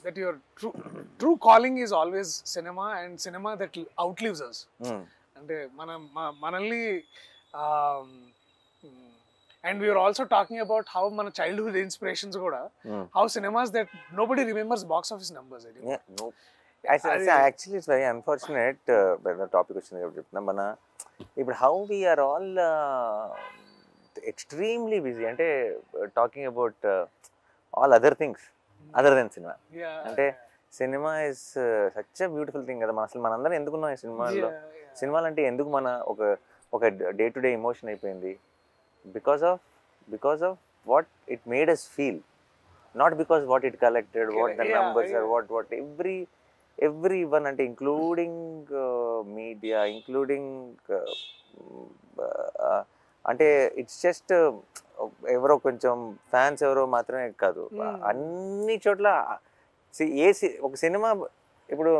that your true calling is always cinema, and cinema that outlives us. అంటే మనల్ని and we were also talking about how మన childhood inspirations కూడా, how cinemas that nobody remembers box office numbers. Actually it's very unfortunate. Topic వచ్చింది కాబట్టి చెప్తున్నా. మన ఇప్పుడు how we are all extremely busy, అంటే talking about all other things other than cinema. అంటే cinema is such a beautiful thing కదా. అసలు మనందరం ఎందుకున్నాం ఈ సినిమాల్లో? సినిమాలు అంటే ఎందుకు మన ఒక డే టు డే ఎమోషన్ అయిపోయింది. Because of what it made us feel, not because what it collected, what the numbers are, what everyone, అంటే ఇంక్లూడింగ్ మీడియా, ఇంక్లూడింగ్ అంటే ఇట్స్ జస్ట్ ఎవరో కొంచెం ఫ్యాన్స్ ఎవరో మాత్రమే కాదు, అన్ని చోట్ల ఒక సినిమా. ఇప్పుడు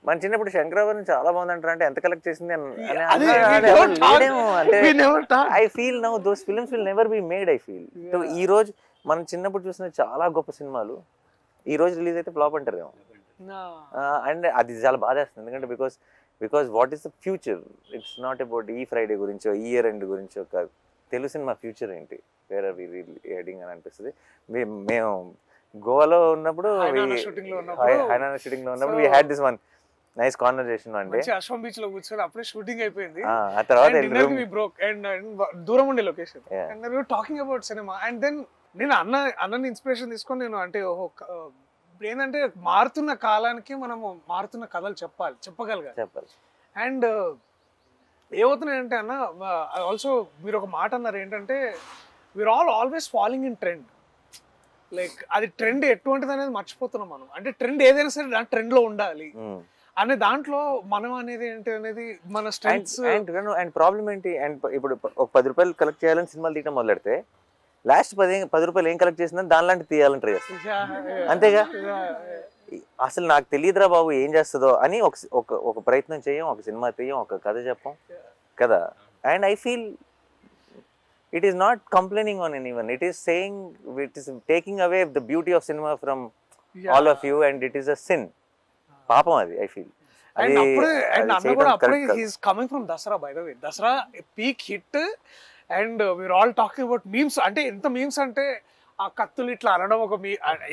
మన చిన్నప్పుడు శంకరాభరణం చాలా బాగుందంటారు, అంటే ఎంత కలెక్ట్ చేసింది అంటే I feel now those films will never be made. I feel ఈ రోజు మనం చిన్నప్పుడు చూసిన చాలా గొప్ప సినిమాలు ఈ రోజు రిలీజ్ అయితే ఫ్లాప్ అంటారేమో. అండ్ అది చాలా బాధేస్తుంది, ఎందుకంటే because what is the future? It's not about ఈ ఫ్రైడే గురించో, ఈ ఇయర్ ఎండ్ గురించో కాదు. తెలుగు సినిమా ఫ్యూచర్ ఏంటి, వేర్ ఆర్ వి హెడింగ్ అని అనిపిస్తుంది. మేము గోవాలో ఉన్నప్పుడు, హైనానా షూటింగ్ లో ఉన్నప్పుడు we had this one nice conversation one day. అశ్వం బీచ్ లో కూర్చొని అప్పుడే షూటింగ్ అయిపోయింది. ఆ తర్వాత we broke and దూరం ఉండే location, and we were talking about cinema. And then నేను అన్నని ఇన్స్పిరేషన్ తీసుకొని నేను అంటే ఏంటంటే మారుతున్న కాలానికి మనము మారుతున్న కథలు చెప్పగలగాలి. అండ్ ఏమవుతున్నాయంటే అన్న, ఆల్సో మీరు ఒక మాట అన్నారు ఏంటంటే we're always following in trend. Like అది ట్రెండ్ ఎటువంటిది అనేది మర్చిపోతున్నాం మనం. అంటే ట్రెండ్ ఏదైనా సరే దాని ట్రెండ్ లో ఉండాలి అనే దాంట్లో మనం అనేది ఏంటి అనేది మన స్ట్రెంగ్స్. అండ్ ప్రాబ్లం ఏంటి? అండ్ ఇప్పుడు ఒక 10 రూపాయలు కలెక్ట్ చేయాలని సినిమాలు తీయడం మొదలెడితే లాస్ట్ 10 రూపాయలు ఏం కలెక్ట్ చేసిందని దానిలాంటి తీయాలని ట్రై చేస్తాం. అంతేగా, అసలు నాకు తెలియదురా బాబు ఏం చేస్తుందో అని ఒక ప్రయత్నం చేయం, ఒక సినిమా తీయం, ఒక కథ చెప్పం కదా. And I feel it is not complaining on anyone, it is saying, it is taking away the beauty of cinema from all of you, and it is a sin. Papam adi I feel. And Anna kuda appude he is coming from Dasara, by the way. Dasara a peak hit, and we are all talking about memes. Ante enta memes ante aa kattulu itla anadam oka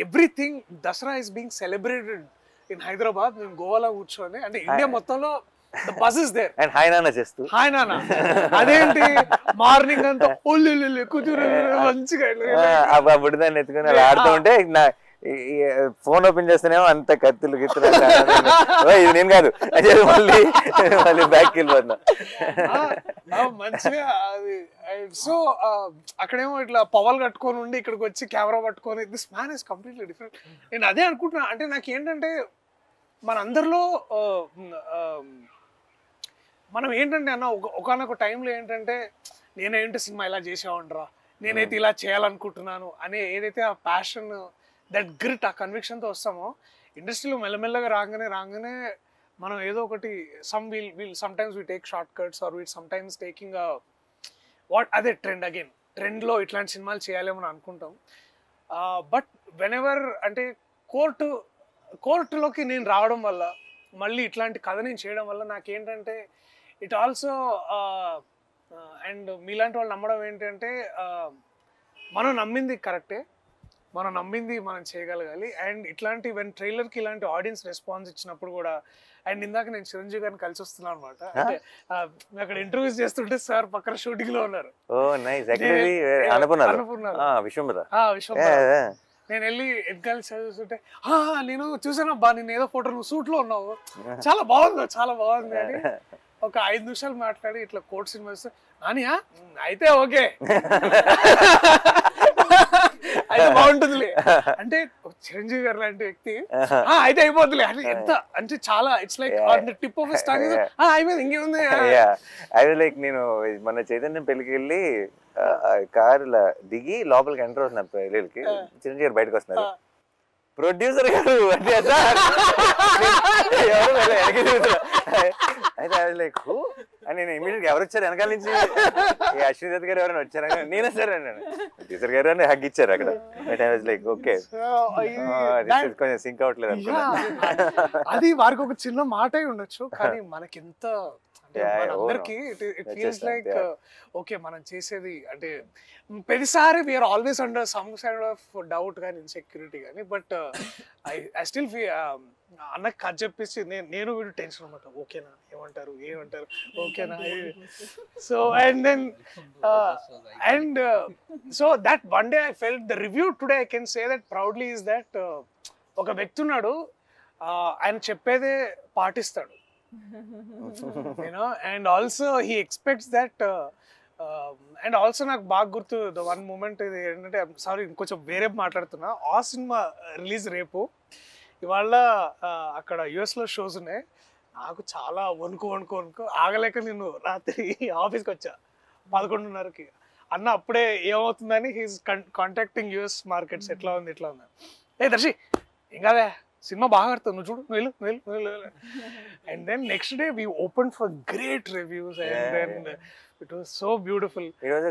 everything Dasara is being celebrated in Hyderabad. మేము గోవాలో కూర్చొని, అంటే India మొత్తంలో the buzz is there. And hi Nanna చేస్తూ hi నాన్న అదేంటి morning అంతా ఒళ్ళు కూతురు మంచిగా ఆ బుడిదాన్ని ఎత్తుకుని అలా ఆడుతూ ఉంటే నా ఫోన్ ఓపెన్ చేస్తేనేమో అంత కత్తులు గిత్తులు ఇది నేను కాదు అంటే మళ్ళీ మళ్ళీ బ్యాక్ వెళ్ళిపోతున్నా. మంచిగా అది. సో అక్కడేమో ఇట్లా పవల్ కట్టుకొని ఉండి ఇక్కడికి వచ్చి కెమెరా పట్టుకొని this man is completely different. నేను అదే అనుకుంటున్నా. అంటే నాకు ఏంటంటే మనందరిలో మనం ఏంటంటే అన్న ఒకనొక టైంలో ఏంటంటే నేనేంటి సినిమా ఇలా చేసేవాడిరా, నేనైతే ఇలా చేయాలనుకుంటున్నాను అనే ఏదైతే ఆ ప్యాషన్, దట్ గ్రిట్, ఆ కన్విక్షన్తో వస్తామో ఇండస్ట్రీలో మెల్లమెల్లగా రాగానే మనం ఏదో ఒకటి sometimes we take shortcuts or we sometimes taking అదే ట్రెండ్లో ఇట్లాంటి సినిమాలు చేయాలేమని అనుకుంటాం. బట్ వెనెవర్ అంటే కోర్టులోకి నేను రావడం వల్ల, మళ్ళీ ఇట్లాంటి కథ నేను చేయడం వల్ల నాకేంటంటే ఇట్ ఆల్సో అండ్ మీలాంటి వాళ్ళు నమ్మడం ఏంటంటే మనం నమ్మింది కరెక్టే, మనం నమ్మింది మనం చేయగలగాలి. అండ్ ఇట్లాంటి ట్రైలర్కి ఇలాంటి ఆడియన్స్ రెస్పాన్స్ ఇచ్చినప్పుడు కూడా, అండ్ ఇందాక నేను చిరంజీవి గారిని కలిసి వస్తున్నాను అనమాట. అంటే అక్కడ ఇంటర్వ్యూస్ చేస్తుంటే సార్ పక్కన షూటింగ్ లో ఉన్నారు. నేను వెళ్ళి ఎగ్గాలి చదువుతుంటే నేను చూసానబ్బా నేను ఏదో ఫోటో నువ్వు సూట్ లో ఉన్నావు, చాలా బాగుంది అని ఒక 5 నిమిషాలు మాట్లాడి ఇట్లా కోర్ట్ సినిమా నానియా అయితే ఓకే అయితే బాగుంటుందిలే అంటే చిరంజీవి గారు లాంటి వ్యక్తి అయితే అయిపోతుందిలే అని ఎంత అంటే చాలా it's like tip of star అయిపోయింది ఇంకేముంది. అది లైక్ నేను మన చైతన్యం పెళ్ళికి వెళ్ళి కారులో దిగి లోపలికి ఎంటర్ అవుతున్నారు పెళ్ళికి, చిరంజీవి గారు బయటకు వస్తున్నారు, ప్రొడ్యూసర్ గారు అంటే అయితే అది లైక్ అని నేను ఇమీడియట్ ఎవరు వచ్చారు వెనకాల నుంచి, అశ్విని దత్ గారు ఎవరైనా వచ్చారా, నేనే సార్ అన్నాను. ప్రొడ్యూసర్ గారు అని హగ్ ఇచ్చారు అక్కడ. లైక్ ఓకే కొంచెం సింక్ అవట్లేదు అనుకున్నా. అది వారికి ఒక చిన్న మాట ఉండొచ్చు, కానీ మనకి ఎంత అందరికి ఇట్ ఫీల్స్ లైక్ ఓకే మనం చేసేది అంటే ప్రతిసారి we're always under some kind of doubt కానీ ఇన్సెక్యూరిటీ కానీ. బట్ ఐ స్టిల్ ఫీల్ అన్నకు కథ చెప్పేసి నేను వీడు టెన్షన్ అనమాట, ఓకేనా ఏమంటారు ఓకేనా. So and then and so that one day I felt the review today I can say that proudly is that ఒక వ్యక్తి ఉన్నాడు, ఆయన చెప్పేదే పాటిస్తాడు. And also he expects that. And also నాకు బాగా గుర్తు ద వన్ మూమెంట్ ఇది ఏంటంటే, సారీ ఇంకొంచెం వేరే మాట్లాడుతున్నా, ఆ సినిమా రిలీజ్ రేపు, ఇవాళ అక్కడ యుఎస్లో షోస్ ఉన్నాయి, నాకు చాలా వణుకు ఆగలేక నేను రాత్రి ఆఫీస్కి వచ్చా 11:30కి. అన్న అప్పుడే ఏమవుతుందని హీస్ కాంటాక్టింగ్ యుఎస్ మార్కెట్స్, ఎట్లా ఉంది ఏ దర్శి ఇంకా సినిమా బాగా ఆడుతుంది నువ్వు చూడు నువ్వు వెళ్ళు. And then next day we open for great reviews and then it was so beautiful. It was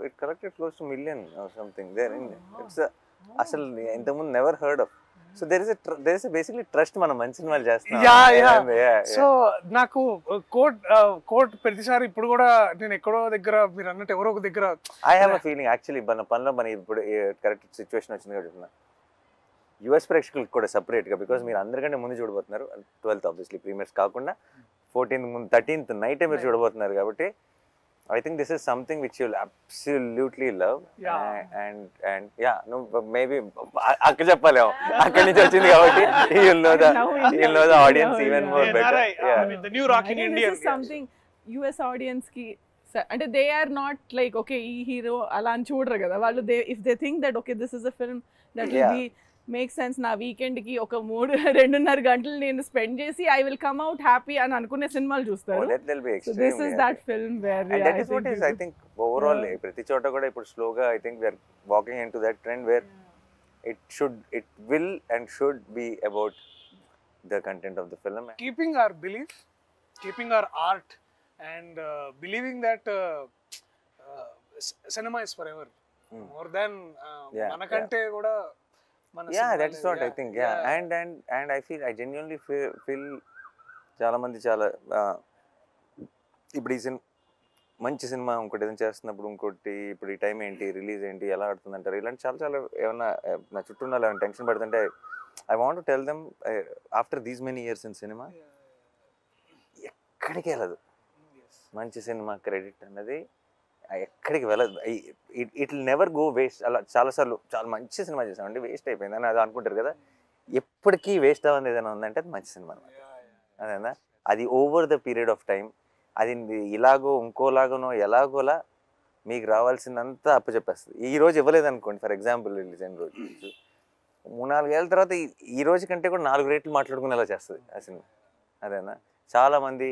it collected close to million or something there in it's asal intamundu never heard of. So there is a basically trust మనం మంచి సినిమాలు చేస్తున్నాం. So నాకు court ప్రతిసారి ఇప్పుడు కూడా నేను ఎక్కడో దగ్గర మీరు అన్నట్టు ఎవరో ఒక దగ్గర I have a feeling actually మన పనిలో మన ఇప్పుడు కరెక్ట్ సిచ్యువేషన్ వచ్చింది కాబట్టి యుఎస్ ప్రేక్షకులకు కూడా సపరేట్గా, బికాజ్ మీరు అందరికంటే ముందు చూడబోతున్నారు 12th ఆబ్వియస్లీ ప్రీమియర్స్ కాకుండా 14th ముందు 13th నైటే మీరు చూడబోతున్నారు కాబట్టి I think this is something which you'll absolutely love. And yeah, no, maybe akka cheppalemo akkadi nunchi vachindi kabatti you'll know the audience even more better. Yeah, I mean the new rocking Indian. This is something US audience ki అంటే they are not like okay ee hero ala అని చూడరు కదా వాళ్ళు. If they think that okay this is a film that will be make sense నా weekend కి ఒక 2.5 గంటలు నేను స్పెండ్ చేసి I will come out happy అని అనుకునే సినిమాలు చూస్తారు. So this is that film where and that is what is I think overall ప్రతి చోట కూడా ఇప్పుడు స్లోగా I think we are walking into that trend where it will and should be about the content of the film, keeping our belief, keeping our art and believing that cinema is forever more than manakante kuda. That is what I think. And I genuinely feel చాలా మంది చాలా ఇప్పుడు ఈ మంచి cinema ఇంకోటి ఏదైనా చేస్తున్నప్పుడు ఇంకోటి ఇప్పుడు ఈ టైం ఏంటి రిలీజ్ ఏంటి ఎలా ఆడుతుంది అంటారు, ఇలాంటి చాలా ఏమన్నా నా చుట్టూ ఉన్న ఏమైనా టెన్షన్ పడుతుంటే I want to tell them after these many years in cinema ఎక్కడికి వెళ్ళదు. మంచి సినిమా క్రెడిట్ అన్నది ఎక్కడికి వెళ్ళదు. It will never go waste. అలా చాలాసార్లు చాలా మంచి సినిమా చేసామండి, వేస్ట్ అయిపోయింది అని అది అనుకుంటారు కదా. ఎప్పటికీ వేస్ట్ అవ్వదు ఏదైనా ఉందంటే అది మంచి సినిమా అనమాట. అదేనా, అది over the period of time అది ఇలాగో ఇంకోలాగనో ఎలాగోలా మీకు రావాల్సిందంతా అప్పచెప్పేస్తుంది. ఈ రోజు ఇవ్వలేదు అనుకోండి, ఫర్ ఎగ్జాంపుల్ రిలీజ్ అయిన రోజు 3-4 ఏళ్ళ తర్వాత ఈ రోజు కంటే కూడా 4 రేట్లు మాట్లాడుకునేలా చేస్తుంది ఆ సినిమా. అదేనా, చాలామంది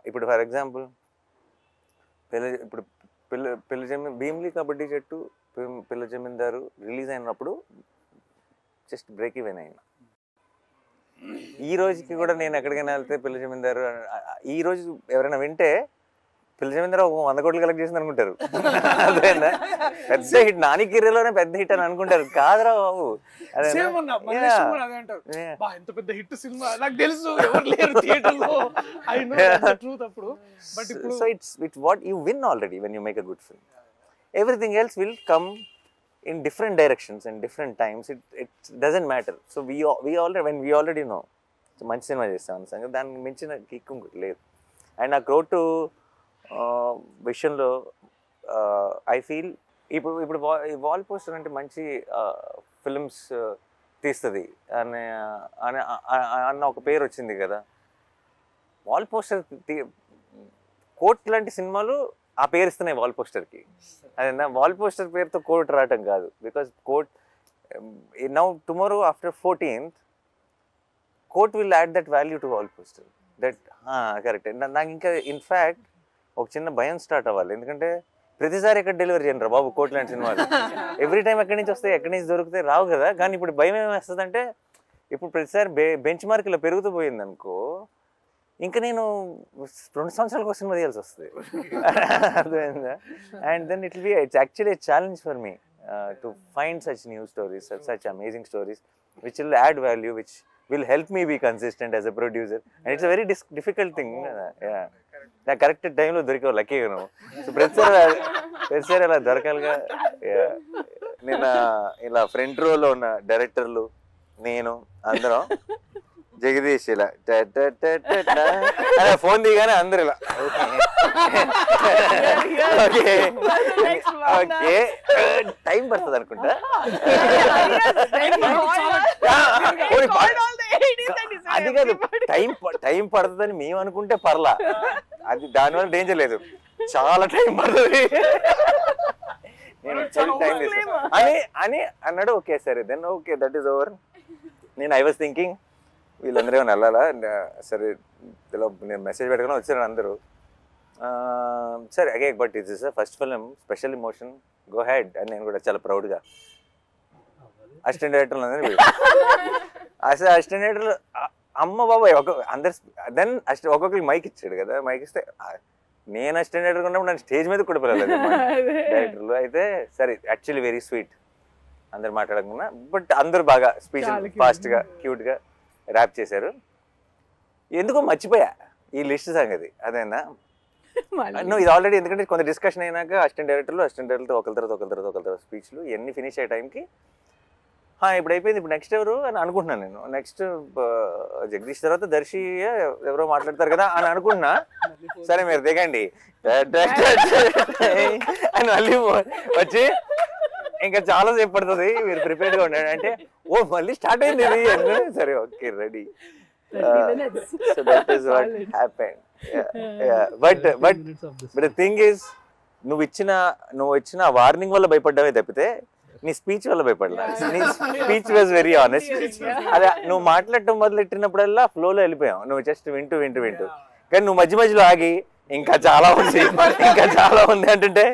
ఇప్పుడు ఫర్ ఎగ్జాంపుల్ భీమ్లీ కబడ్డీ జట్టు, పిల్ల జమీందారు రిలీజ్ అయినప్పుడు జస్ట్ బ్రేక్ ఈవెన్ అయినా. ఈ రోజుకి కూడా నేను ఎక్కడికైనా వెళ్తే పిల్ల జమీందారు ఈ రోజు ఎవరైనా వింటే పిల్ల జమీందారు 100 కోట్లు కలెక్ట్ చేసింది అనుకుంటారు. అదేనా, పెద్ద హిట్, నాని కిర్రలోనే పెద్ద హిట్ అని అనుకుంటారు. కాదురా బాబు, ఎంత పెద్ద హిట్ సినిమా నాకు తెలుసు, ఎవరు లేరు థియేటర్లో. I know the truth. అప్పుడు బట్ ఇప్పుడు so it's what you win already when you make a good film. Everything else will come in different directions and different times. It doesn't matter. So we already know మంచి cinema చేస్తాం సంగతి, దానికి మించిన kick లేదు. And ఆ crowd విషయంలో I feel ఇప్పుడు wall poster అంటే మంచి ఫిల్మ్స్ తీస్తుంది అన్న ఒక పేరు వచ్చింది కదా. వాల్ పోస్టర్ కోట్ లాంటి సినిమాలు ఆ పేరు ఇస్తున్నాయి వాల్ పోస్టర్కి. అదేనా, వాల్ పోస్టర్ పేరుతో కోట్ రావటం కాదు. Because Court now tomorrow after 14th Court will add that value to wall poster. That correct. నాకు ఇంకా ఇన్ఫ్యాక్ట్ ఒక చిన్న భయం స్టార్ట్ అవ్వాలి, ఎందుకంటే ప్రతిసారి ఎక్కడ డెలివరీ చేయండి రా బాబు కోట్ లాంటి సినిమాలు. ఎవ్రీ టైం ఎక్కడి నుంచి వస్తాయి, ఎక్కడి నుంచి దొరుకుతాయి, రావు కదా. కానీ ఇప్పుడు భయం ఏమేస్తుంది అంటే, ఇప్పుడు ప్రతిసారి బెంచ్ మార్క్ ఇలా పెరుగుతూ పోయింది అనుకో, ఇంకా నేను 2 సంవత్సరాలకు సినిమా తీయాల్సి వస్తుంది. అర్థమైందా? And then it's actually a challenge for me to find such new stories, such amazing stories which will add value, which will help me be consistent as a producer. And it's a very difficult thing. నాకు correct టైంలో దొరికావు, లక్కీగా నువ్వు. So ప్రతిసారి అలా దొరకాలిగా. నేను ఇలా front రోలో ఉన్న డైరెక్టర్లు, నేను అందరం జగదీష్ ఇలా ఫోన్ దిగానే అందరు ఇలా ఓకే ఓకే టైం పడుతుంది అనుకుంటా. అది కాదు, టైం పడుతుందని మేము అనుకుంటే పర్లా, అది దానివల్ల డేంజర్ లేదు, చాలా టైం పడుతుంది. నేను టైం అని అని అన్నాడు. ఓకే సరే then okay that is over. నేను ఐ వాజ్ థింకింగ్ వీళ్ళందరూ ఏమైనా వెళ్ళాలా, సరే ఇలా నేను మెసేజ్ పెట్టుకుని వచ్చాను అందరూ. సరే అగే but it's is first film, special emotion, go ahead అని నేను కూడా చాలా ప్రౌడ్గా అసిస్టెంట్ డైరెక్టర్లు అందరూ అసలు అసిస్టెంట్ డైరెక్టర్లు అమ్మ బాబాయ్ అందరు. దెన్ ఒక్కొక్కరికి మైక్ ఇచ్చాడు కదా, మైక్ ఇస్తే నేను అసిస్టెంట్ డైరెక్టర్ ఉన్నప్పుడు నన్ను స్టేజ్ మీద కూడా పిల్లలేదు డైరెక్టర్లు. అయితే సరే యాక్చువల్లీ వెరీ స్వీట్, అందరు మాట్లాడకుండా, బట్ అందరూ బాగా స్పీచ్ ఫాస్ట్గా క్యూట్గా ర్యాప్ చేశారు. ఎందుకో మర్చిపోయా ఈ లిస్ట్ సంగతి. అదేనా నువ్వు ఇది ఆల్రెడీ, ఎందుకంటే కొంత డిస్కషన్ అయినాక అసిస్టెంట్ డైరెక్టర్తో ఒకరి తర్వాత స్పీచ్లు ఇవన్నీ ఫినిష్ అయ్యే టైంకి ఇప్పుడు అయిపోయింది, ఇప్పుడు నెక్స్ట్ ఎవరు అని అనుకుంటున్నాను నేను. నెక్స్ట్ జగదీష్ తర్వాత దర్శి ఎవరో మాట్లాడతారు కదా అని అనుకుంటున్నా. సరే మీరు దిగండి అని మళ్ళీ వచ్చి ఇంకా చాలా సేపు పడుతుంది, మీరు ప్రిపేర్డ్గా ఉండండి అంటే, ఓ మళ్ళీ స్టార్ట్ అయింది ఇది. సరే okay ready. So that is what happened. But the thing is, నువ్వు ఇచ్చిన వార్నింగ్ వల్ల భయపడ్డావే తప్పితే నీ స్పీచ్ వల్ల భయపడలా. నీ స్పీచ్ వాజ్ వెరీ ఆనెస్ట్. అదే నువ్వు మాట్లాడటం మొదలెట్టినప్పుడల్లా ఫ్లోలో వెళ్ళిపోయావు, నువ్వు జస్ట్ వింటూ కానీ నువ్వు మధ్యలో ఆగి ఇంకా చాలా ఉంది అంటుంటే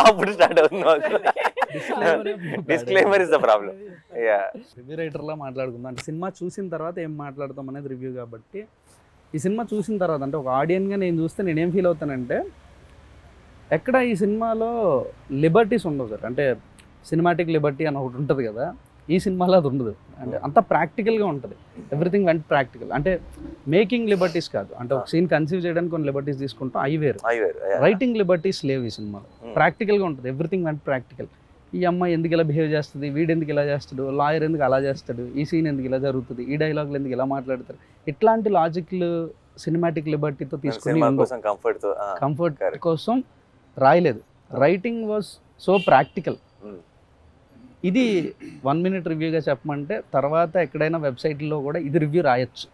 అప్పుడు స్టార్ట్ అవుతుంది. Disclaimer is the problem. Review రైటర్లా మాట్లాడుకుందాం అంటే సినిమా చూసిన తర్వాత ఏం మాట్లాడతాం అనేది రివ్యూ. కాబట్టి ఈ సినిమా చూసిన తర్వాత అంటే ఒక ఆడియన్గా నేను చూస్తే నేనేం ఫీల్ అవుతానంటే, ఎక్కడ ఈ సినిమాలో లిబర్టీస్ ఉండవు సార్. అంటే సినిమాటిక్ లిబర్టీ అని ఒకటి ఉంటుంది కదా, ఈ సినిమాలో అది ఉండదు. అంటే అంత ప్రాక్టికల్గా ఉంటుంది, ఎవ్రీథింగ్ వెంట్ ప్రాక్టికల్. అంటే మేకింగ్ లిబర్టీస్ కాదు, అంటే ఒక సీన్ కన్సీవ్ చేయడానికి కొన్ని లిబర్టీస్ తీసుకుంటాం, అవి వేరు. రైటింగ్ లిబర్టీస్ లేవు ఈ సినిమాలో, ప్రాక్టికల్గా ఉంటుంది, ఎవ్రీథింగ్ వెంట్ ప్రాక్టికల్. ఈ అమ్మాయి ఎందుకు ఇలా బిహేవ్ చేస్తుంది, వీడు ఎందుకు ఇలా చేస్తాడు, లాయర్ ఎందుకు అలా చేస్తాడు, ఈ సీన్ ఎందుకు ఇలా జరుగుతుంది, ఈ డైలాగులు ఎందుకు ఇలా మాట్లాడతారు, ఇట్లాంటి లాజిక్లు సినిమాటిక్ లిబర్టీతో తీసుకుని సినిమా కోసం కంఫర్ట్ తో కంఫర్ట్ correct. కోసం రాయలేదు. Writing was so practical. Mm. ఇది 1 minute రివ్యూగా చెప్పమంటే తర్వాత ఎక్కడైనా వెబ్సైట్లో కూడా ఇది రివ్యూ రాయొచ్చు.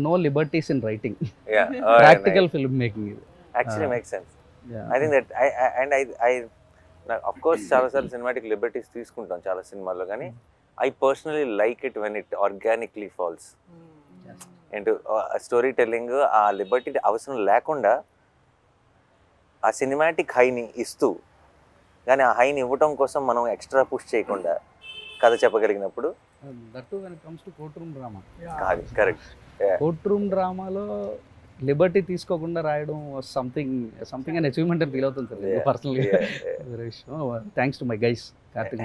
No liberties in writing, practical film making ఇది. Actually make sense. I think that I of course చాలాసార్లు సినిమాటిక్ లిబర్టీస్ తీసుకుంటాం చాలా సినిమాల్లో, కానీ I personally like it when it organically falls and story telling. ఆ లిబర్టీ అవసరం లేకుండా ఆ సినిమాటిక్ హైని ఇస్తూ, కానీ ఆ హైని ఇవ్వటం కోసం మనం ఎక్స్ట్రా పుష్ చేయకుండా కథ చెప్పగలిగినప్పుడు that when it comes to court room drama. కాదు కరెక్ట్. కోర్ట్ రూమ్ డ్రామాలో లిబర్టీ తీసుకోకుండా రాయడం సంథింగ్ అండ్ అచీవ్మెంట్ అని ఫీల్ అవుతుంది సార్ పర్సనల్గా. Thanks to my guys Karthik.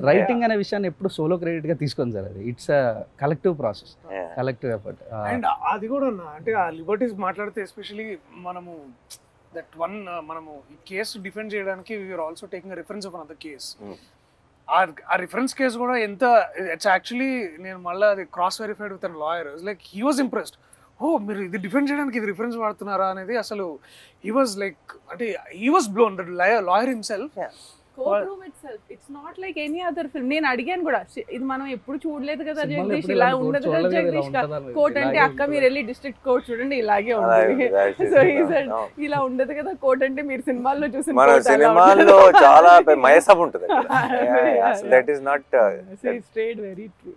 రైటింగ్ అనే విషయాన్ని ఎప్పుడు సోలో క్రెడిట్గా తీసుకొని సార్, అది it's a collective process, collective effort. And అది కూడా అంటే ఆ లిబర్టీస్ మాట్లాడితే ఎస్పెషలీ మనము దట్ వన్ మనము ఈ కేసు డిఫెండ్ చేయడానికి we're also taking reference of another case. ఆ రిఫరెన్స్ కేసు కూడా ఎంత ఇట్స్ యాక్చువల్లీ నేను మళ్ళీ అది cross verified with an lawyer. Like he was impressed. ఓ మీరు ఇది డిఫెండ్ చేయడానికి ఇది రిఫరెన్స్ వాడుతున్నారా అనేది అసలు హీ వాజ్ లైక్ అంటే he was blown that lawyer himself. Court room itself it's not like any other film. నేను అడిగాను కూడా, ఇది మనం ఎప్పుడు చూడలేదు కదా జగదీష్, ఇలా ఉండదు కదా జగదీష్. కోర్ట్ అంటే అక్క మీరు వెళ్ళి డిస్ట్రిక్ట్ కోర్ట్ చూడండి ఇలాగే ఉంటుంది. సో ఈ సెడ్ ఇలా ఉండదు కదా కోర్ట్ అంటే మీరు సినిమాల్లో చూసిన మన సినిమాల్లో చాలా మయసబ్ ఉంటుంది. That is not straight very true.